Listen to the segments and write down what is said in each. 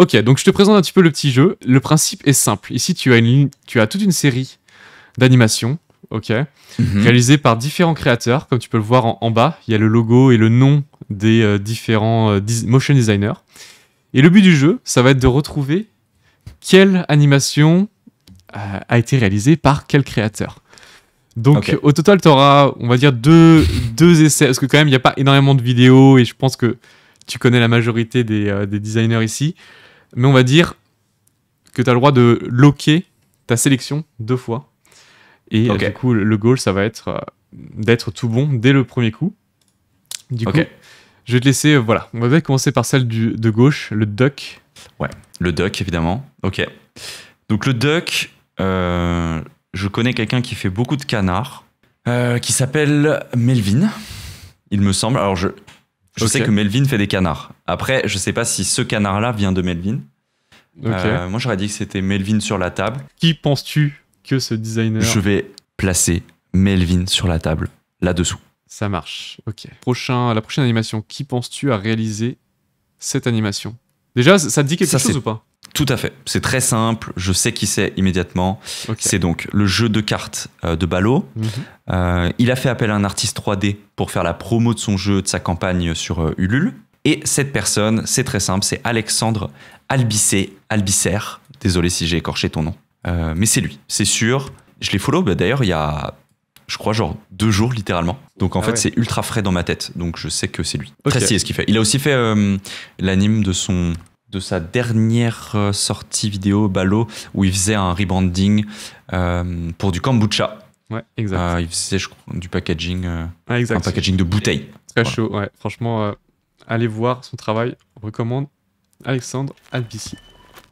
Ok, donc je te présente un petit peu le petit jeu. Le principe est simple. Ici, tu as toute une série d'animations, ok, réalisées par différents créateurs. Comme tu peux le voir en bas, il y a le logo et le nom des différents motion designers. Et le but du jeu, ça va être de retrouver quelle animation a été réalisée par quel créateur. Donc au total, tu auras, on va dire, deux essais, parce que quand même, il n'y a pas énormément de vidéos, et je pense que tu connais la majorité des designers ici, mais on va dire que tu as le droit de loquer ta sélection 2 fois. Et du coup, le goal, ça va être d'être tout bon dès le premier coup. Du coup, je vais te laisser, voilà, on va commencer par celle de gauche, le duck. Ouais, le duck, évidemment. Ok. Donc le duck, je connais quelqu'un qui fait beaucoup de canards, qui s'appelle Melvin, il me semble. Alors je sais que Melvin fait des canards. Après, je sais pas si ce canard-là vient de Melvin. Moi, j'aurais dit que c'était Melvin sur la table. Qui penses-tu que ce designer... Je vais placer Melvin sur la table, là-dessous. Ça marche, ok. La prochaine animation, qui penses-tu a réalisé cette animation? Déjà, ça te dit quelque chose ou pas? Tout à fait. C'est très simple. Je sais qui c'est immédiatement. C'est donc le jeu de cartes de Ballot. Il a fait appel à un artiste 3D pour faire la promo de son jeu, de sa campagne sur Ulule. Et cette personne, c'est très simple, c'est Alexandre Albicer. Désolé si j'ai écorché ton nom. Mais c'est lui, c'est sûr. Je l'ai follow, d'ailleurs, il y a, je crois, genre 2 jours, littéralement. Donc en fait, c'est ultra frais dans ma tête. Donc je sais que c'est lui. Très stylé ce qu'il fait. Il a aussi fait l'anime de sa dernière sortie vidéo, Ballot, où il faisait un rebranding pour du kombucha. Ouais, exact. Il faisait, je crois, du packaging, un packaging de bouteilles. Très chaud, ouais. Franchement, allez voir son travail. On recommande Alexandre Albici.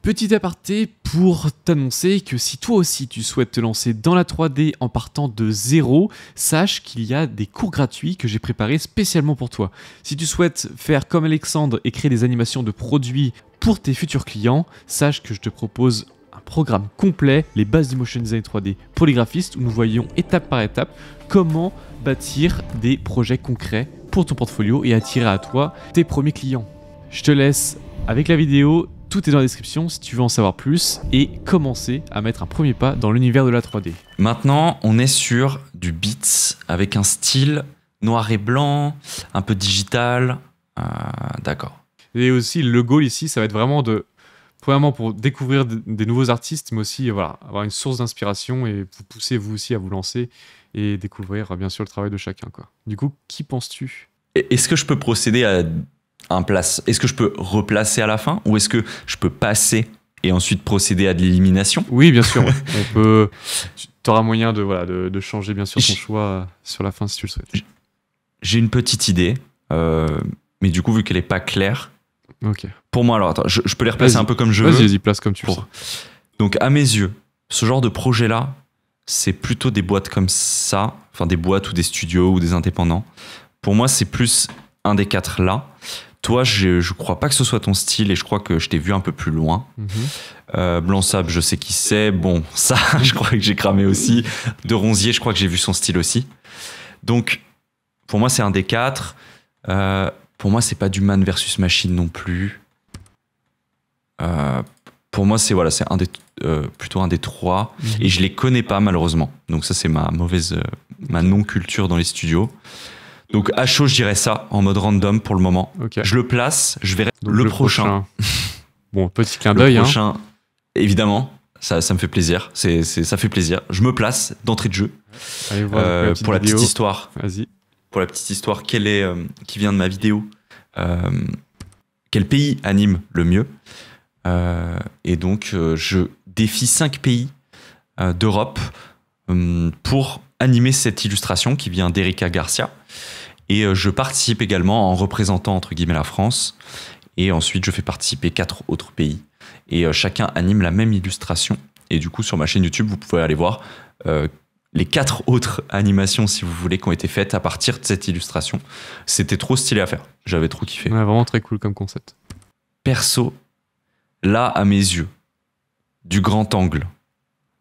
Petit aparté pour t'annoncer que si toi aussi tu souhaites te lancer dans la 3D en partant de zéro, sache qu'il y a des cours gratuits que j'ai préparés spécialement pour toi. Si tu souhaites faire comme Alexandre et créer des animations de produits pour tes futurs clients, sache que je te propose un programme complet, les bases du motion design 3D pour les graphistes, où nous voyons étape par étape comment bâtir des projets concrets pour ton portfolio et attirer à toi tes premiers clients. Je te laisse avec la vidéo. Tout est dans la description si tu veux en savoir plus et commencer à mettre un premier pas dans l'univers de la 3D. Maintenant, on est sur du beats avec un style noir et blanc, un peu digital. D'accord. Et aussi, le goal ici, ça va être vraiment premièrement pour découvrir des nouveaux artistes, mais aussi voilà, avoir une source d'inspiration et vous pousser vous aussi à vous lancer et découvrir bien sûr le travail de chacun, quoi. Du coup, qui penses-tu? Est-ce que je peux procéder à est-ce que je peux replacer à la fin, ou est-ce que je peux passer et ensuite procéder à de l'élimination? Oui, bien sûr. Tu auras moyen de changer bien sûr ton choix sur la fin si tu le souhaites. J'ai une petite idée, mais du coup, vu qu'elle n'est pas claire, pour moi, alors attends, je peux les replacer un peu comme je veux. Vas-y, place comme tu veux. Donc, à mes yeux, ce genre de projet-là, c'est plutôt des boîtes comme ça, enfin des boîtes ou des studios ou des indépendants. Pour moi, c'est plus un des 4 là. Toi, je crois pas que ce soit ton style, et je crois que je t'ai vu un peu plus loin. Blanc Sable, je sais qui c'est. Bon, ça, je crois que j'ai cramé aussi. De Ronzier, je crois que j'ai vu son style aussi. Donc, pour moi, c'est un des 4. Pour moi, c'est pas du Man versus Machine non plus. Pour moi, c'est plutôt un des 3. Et je les connais pas, malheureusement. Donc ça, c'est ma non-culture dans les studios. Donc à chaud, je dirais ça en mode random pour le moment. Je le place, je verrai le prochain. Bon, petit clin d'œil. Le prochain, évidemment, ça me fait plaisir. Ça fait plaisir. Je me place d'entrée de jeu. Allez voir pour la petite histoire. Vas-y. Pour la petite histoire, qui vient de ma vidéo, quel pays anime le mieux? Et donc, je défie 5 pays d'Europe pour animer cette illustration qui vient d'Erika Garcia. Et je participe également en représentant, entre guillemets, la France. Et ensuite, je fais participer 4 autres pays. Et chacun anime la même illustration. Et du coup, sur ma chaîne YouTube, vous pouvez aller voir les 4 autres animations, si vous voulez, qui ont été faites à partir de cette illustration. C'était trop stylé à faire. J'avais trop kiffé. Ouais, vraiment très cool comme concept. Perso, là, à mes yeux, du grand angle,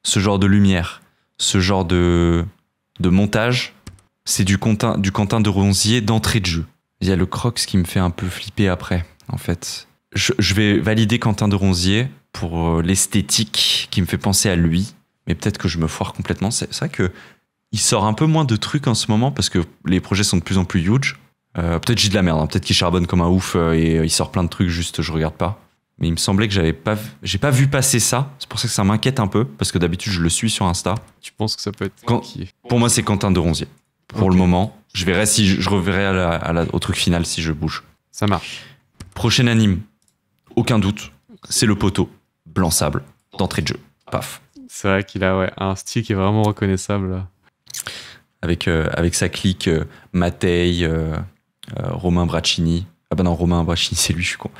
ce genre de lumière, ce genre de montage, c'est du Quentin de Ronzier d'entrée de jeu. Il y a le Crocs qui me fait un peu flipper après, en fait. Je vais valider Quentin de Ronzier pour l'esthétique qui me fait penser à lui, mais peut-être que je me foire complètement. C'est vrai que il sort un peu moins de trucs en ce moment parce que les projets sont de plus en plus huge. Peut-être j'ai de la merde, hein. Peut-être qu'il charbonne comme un ouf et il sort plein de trucs, juste je regarde pas. Mais il me semblait que j'ai pas vu passer ça. C'est pour ça que ça m'inquiète un peu parce que d'habitude je le suis sur Insta. Tu penses que ça peut être Pour moi, c'est Quentin de Ronzier. Pour le moment, je verrai si je reverrai au truc final si je bouge. Ça marche. Prochain anime, aucun doute, c'est le poteau blanc sable d'entrée de jeu. Paf. C'est vrai qu'il a un style qui est vraiment reconnaissable. Là. Avec sa clique Matei, Romain Braccini. Ah bah non, Romain Braccini, c'est lui, je suis con.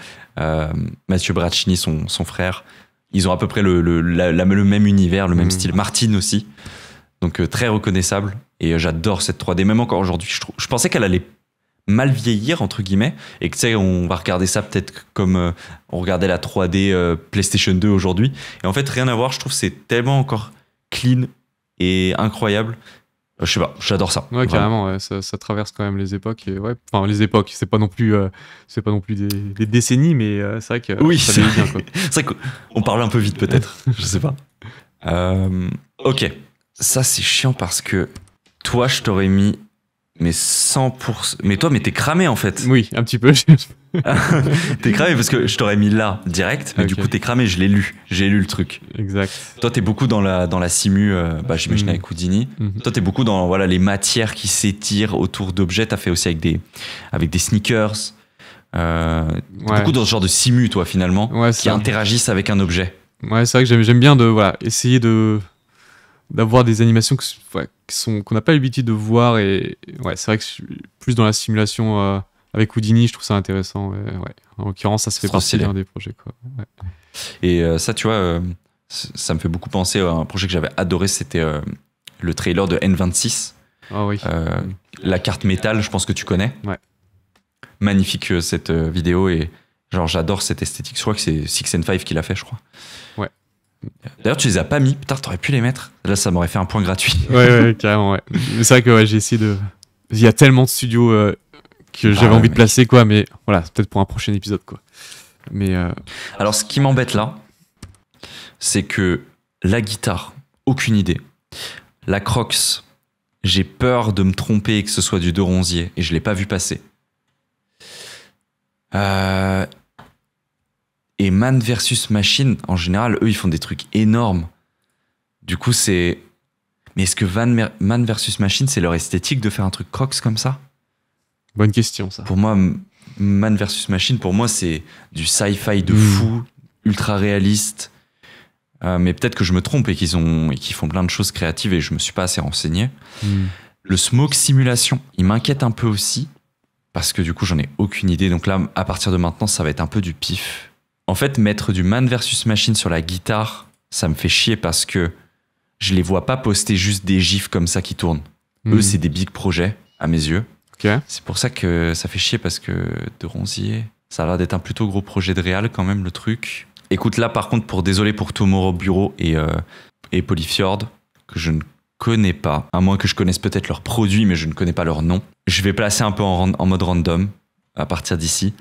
Mathieu Braccini, son frère. Ils ont à peu près le même univers, le même style. Martine aussi. Donc très reconnaissable. Et j'adore cette 3D, même encore aujourd'hui. Je pensais qu'elle allait mal vieillir, entre guillemets. Et que tu sais, on va regarder ça peut-être comme on regardait la 3D PlayStation 2 aujourd'hui. Et en fait, rien à voir. Je trouve que c'est tellement encore clean et incroyable. Je sais pas, j'adore ça. Ouais, carrément, ouais, ça traverse quand même les époques. Et ouais, enfin, les époques, c'est pas non plus des décennies, mais c'est vrai que oui, ça c'est bien, quoi. C'est vrai qu'on parle un peu vite, peut-être. Je sais pas. Ok. Ça, c'est chiant parce que toi, je t'aurais mis mais 100%. Mais toi, t'es cramé en fait. Oui, un petit peu. T'es cramé parce que je t'aurais mis là direct, mais du coup t'es cramé, je l'ai lu. J'ai lu le truc. Exact. Toi, t'es beaucoup dans la simu, j'imagine avec Houdini. Toi, t'es beaucoup dans les matières qui s'étirent autour d'objets. T'as fait aussi avec des sneakers. Beaucoup dans ce genre de simu, toi, finalement, qui interagissent avec un objet. Ouais, c'est vrai que j'aime bien essayer d'avoir des animations qu'on n'a pas l'habitude de voir. Et ouais, c'est vrai que je suis plus dans la simulation avec Houdini, je trouve ça intéressant. Ouais. En l'occurrence, ça se fait partie d'un des projets, quoi. Ouais. Et ça, tu vois, ça me fait beaucoup penser à un projet que j'avais adoré, c'était le trailer de N26. Ah oui. La carte métal, je pense que tu connais. Ouais. Magnifique cette vidéo et genre j'adore cette esthétique. Je crois que c'est 6 and 5 qui l'a fait, je crois. Ouais. D'ailleurs, tu les as pas mis. Putain, t'aurais pu les mettre. Là, ça m'aurait fait un point gratuit. Ouais, carrément, ouais. Mais c'est vrai que j'ai essayé de... Il y a tellement de studios que j'avais envie de placer, quoi. Mais voilà, c'est peut-être pour un prochain épisode, quoi. Mais alors, ce qui m'embête là, c'est que la guitare, aucune idée. La Crocs, j'ai peur de me tromper et que ce soit du de Ronzier. Et je l'ai pas vu passer. Et Man vs Machine, en général, eux, ils font des trucs énormes. Du coup, c'est... Mais est-ce que Man vs Machine, c'est leur esthétique de faire un truc Crocs comme ça? Bonne question, ça. Pour moi, Man vs Machine, pour moi, c'est du sci-fi de fou, ultra réaliste. Mais peut-être que je me trompe et qu'ils font plein de choses créatives et je me suis pas assez renseigné. Le Smoke Simulation, il m'inquiète un peu aussi. Parce que du coup, j'en ai aucune idée. Donc là, à partir de maintenant, ça va être un peu du pif. En fait, mettre du Man vs Machine sur la guitare, ça me fait chier parce que je les vois pas poster juste des gifs comme ça qui tournent. Eux, c'est des big projets, à mes yeux. Okay. C'est pour ça que ça fait chier parce que de Ronzier, ça a l'air d'être un plutôt gros projet de réal quand même, le truc. Écoute, là, par contre, désolé pour Tomorrow Bureau et Polyfjord, que je ne connais pas, à moins que je connaisse peut-être leurs produits, mais je ne connais pas leur nom. Je vais placer un peu en mode random à partir d'ici.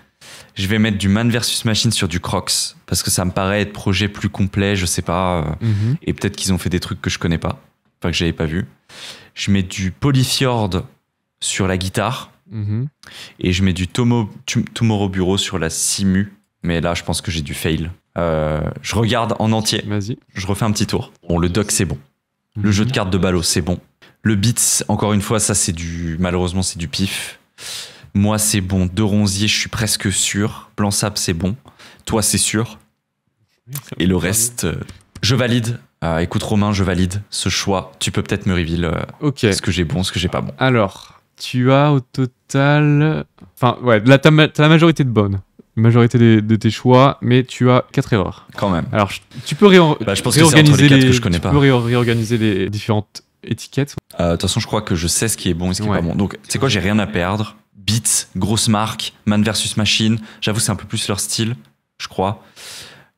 Je vais mettre du Man vs Machine sur du Crocs parce que ça me paraît être projet plus complet, je sais pas. Et peut-être qu'ils ont fait des trucs que je connais pas, enfin que j'avais pas vu. Je mets du Polyfjord sur la guitare et je mets du Tomorrow Bureau sur la simu. Mais là, je pense que j'ai du fail. Je regarde en entier. Vas-y. Je refais un petit tour. Bon, le doc, c'est bon. Le jeu de cartes de Ballot, c'est bon. Le beat, encore une fois, ça, malheureusement, c'est du pif. Moi, c'est bon. De Ronzier, je suis presque sûr. Blanc Sable, c'est bon. Toi, c'est sûr. Et le reste, je valide. Écoute, Romain, je valide ce choix. Tu peux peut-être me reveal ce que j'ai bon, ce que j'ai pas bon. Alors, tu as au total... Enfin, ouais, là, t'as la majorité de bonnes. La majorité de tes choix, mais tu as 4 erreurs. Quand même. Alors, tu peux réorganiser réorganiser les différentes étiquettes. De toute façon, je crois que je sais ce qui est bon et ce qui est pas bon. Donc, tu sais quoi, j'ai rien à perdre. Beats, grosse marque, Man vs Machine. J'avoue, c'est un peu plus leur style, je crois.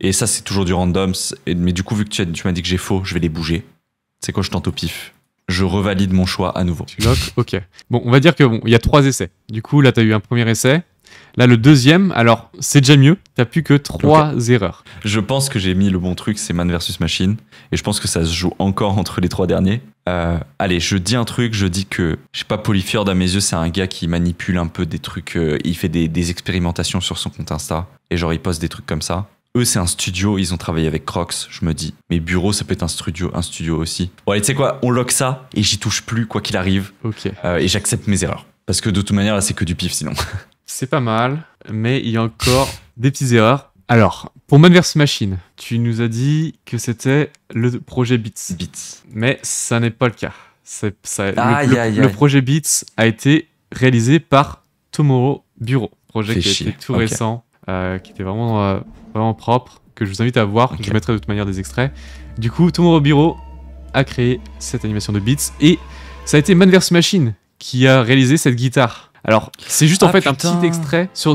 Et ça, c'est toujours du random. Mais du coup, vu que tu m'as dit que j'ai faux, je vais les bouger. C'est quoi, je tente au pif. Je revalide mon choix à nouveau. Tu lock, ok. Bon, on va dire que il y a 3 essais. Du coup, là, tu as eu un premier essai. Là, le deuxième, alors c'est déjà mieux. T'as plus que 3 erreurs. Je pense que j'ai mis le bon truc, c'est Man vs Machine. Et je pense que ça se joue encore entre les 3 derniers. Allez, je dis un truc, je dis que, je sais pas, Polyfjord, à mes yeux, c'est un gars qui manipule un peu des trucs. Il fait des expérimentations sur son compte Insta. Et genre, il poste des trucs comme ça. Eux, c'est un studio, ils ont travaillé avec Crocs. Je me dis, mais Bureau, ça peut être un studio aussi. Bon, allez, tu sais quoi, on lock ça et j'y touche plus, quoi qu'il arrive. Ok. Et j'accepte mes erreurs. Parce que de toute manière, là, c'est que du pif sinon. C'est pas mal, mais il y a encore des petites erreurs. Alors, pour Man vs Machine, tu nous as dit que c'était le projet Beats. Mais ça n'est pas le cas. Le projet Beats a été réalisé par Tomorrow Bureau. Projet qui était tout récent, qui était vraiment propre, que je vous invite à voir. Je mettrai de toute manière des extraits. Du coup, Tomorrow Bureau a créé cette animation de Beats et ça a été Man vs Machine qui a réalisé cette guitare. Alors, c'est juste en fait un petit extrait sur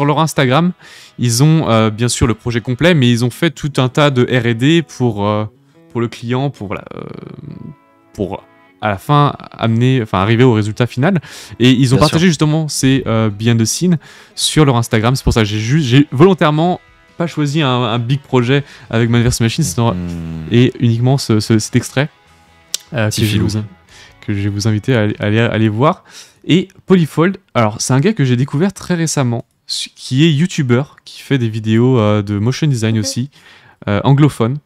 leur Instagram. Ils ont bien sûr le projet complet, mais ils ont fait tout un tas de R&D pour le client, pour à la fin arriver au résultat final. Et ils ont partagé justement ces behind the scenes sur leur Instagram. C'est pour ça que j'ai volontairement pas choisi un big projet avec Man vs Machine et uniquement cet extrait que je vais vous inviter à aller voir. Et Polyfold, alors c'est un gars que j'ai découvert très récemment, qui est youtubeur, qui fait des vidéos de motion design aussi, anglophone.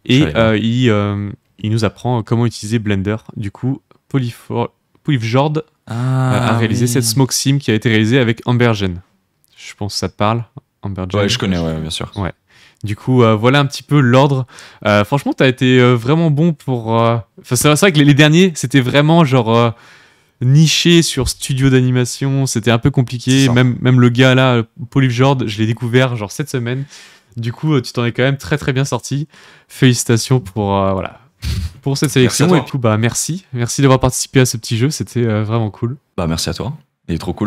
Et il nous apprend comment utiliser Blender. Du coup, Polyfjord a réalisé cette smoke sim qui a été réalisée avec Ambergen. Je pense que ça te parle, Ambergen. Ouais, je connais, ouais, bien sûr. Ouais. Du coup, voilà un petit peu l'ordre. Franchement, t'as été vraiment bon pour... c'est vrai que les derniers, c'était vraiment genre... niché sur studio d'animation, c'était un peu compliqué. Même le gars là, Polyfjord, je l'ai découvert genre cette semaine. Du coup, tu t'en es quand même très très bien sorti. Félicitations pour cette sélection. Et puis merci d'avoir participé à ce petit jeu, c'était vraiment cool. Merci à toi, il est trop cool.